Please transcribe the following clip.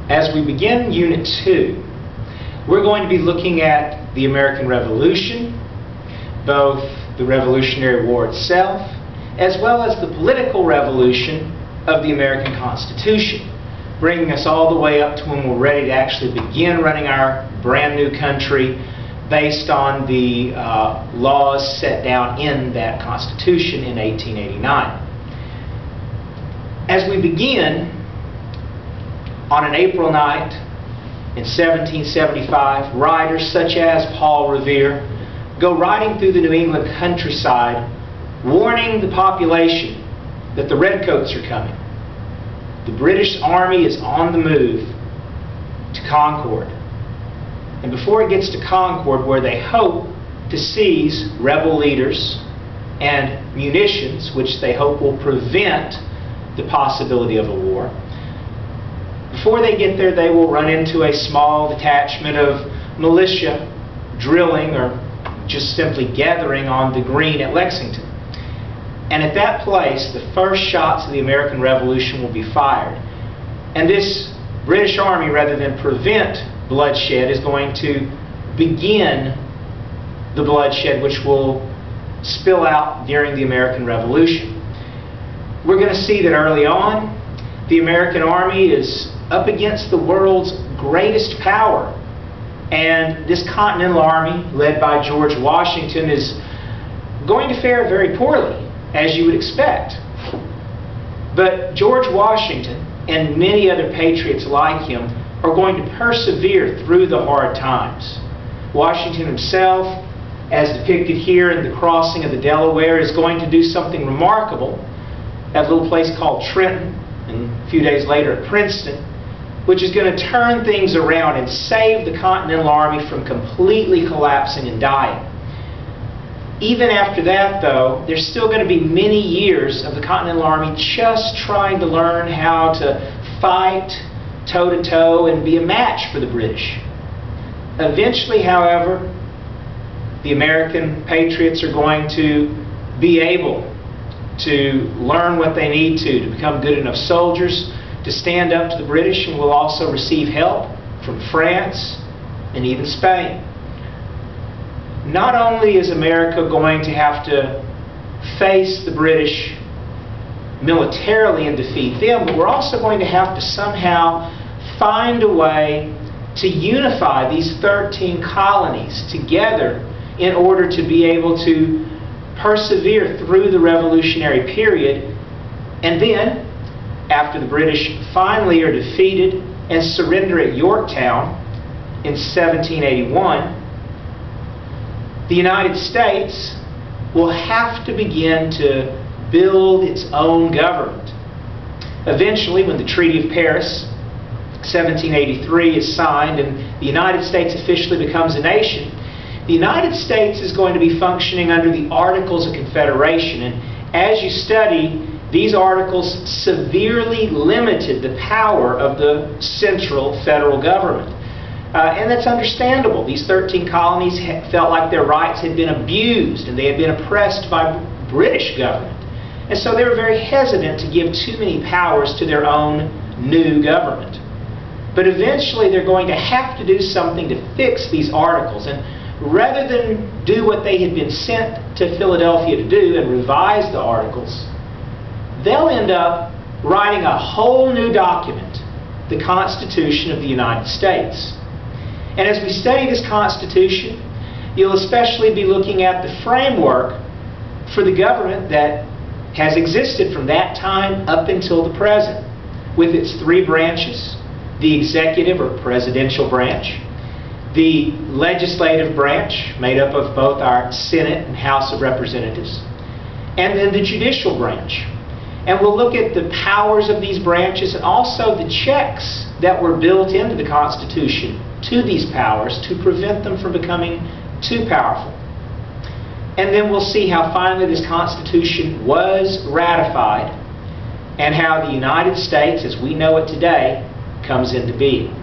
As we begin Unit 2, we're going to be looking at the American Revolution, both the Revolutionary War itself, as well as the political revolution of the American Constitution, bringing us all the way up to when we're ready to actually begin running our brand new country based on the laws set down in that Constitution in 1889. As we begin, on an April night in 1775, writers such as Paul Revere go riding through the New England countryside, warning the population that the redcoats are coming. The British Army is on the move to Concord. And before it gets to Concord, where they hope to seize rebel leaders and munitions, which they hope will prevent the possibility of a war, before they get there, they will run into a small detachment of militia drilling or just simply gathering on the green at Lexington. And at that place, the first shots of the American Revolution will be fired. And this British Army, rather than prevent bloodshed, is going to begin the bloodshed which will spill out during the American Revolution. We're going to see that early on, the American Army is up against the world's greatest power. And this Continental Army, led by George Washington, is going to fare very poorly, as you would expect. But George Washington and many other patriots like him are going to persevere through the hard times. Washington himself, as depicted here in the crossing of the Delaware, is going to do something remarkable at a little place called Trenton, and a few days later at Princeton, which is going to turn things around and save the Continental Army from completely collapsing and dying. Even after that, though, there's still going to be many years of the Continental Army just trying to learn how to fight toe-to-toe and be a match for the British. Eventually, however, the American patriots are going to be able to learn what they need to become good enough soldiers to stand up to the British, and will also receive help from France and even Spain. Not only is America going to have to face the British militarily and defeat them, but we're also going to have to somehow find a way to unify these 13 colonies together in order to be able to persevere through the Revolutionary period. And then, after the British finally are defeated and surrender at Yorktown in 1781, the United States will have to begin to build its own government. Eventually, when the Treaty of Paris, 1783, is signed and the United States officially becomes a nation, the United States is going to be functioning under the Articles of Confederation. And as you study, these articles severely limited the power of the central federal government. And that's understandable. These 13 colonies felt like their rights had been abused and they had been oppressed by British government. And so they were very hesitant to give too many powers to their own new government. But eventually they're going to have to do something to fix these articles. And rather than do what they had been sent to Philadelphia to do and revise the articles, they'll end up writing a whole new document, the Constitution of the United States. And as we study this Constitution, you'll especially be looking at the framework for the government that has existed from that time up until the present, with its three branches: the executive or presidential branch, the legislative branch, made up of both our Senate and House of Representatives, and then the judicial branch. And we'll look at the powers of these branches and also the checks that were built into the Constitution to these powers to prevent them from becoming too powerful. And then we'll see how finally this Constitution was ratified and how the United States, as we know it today, comes into being.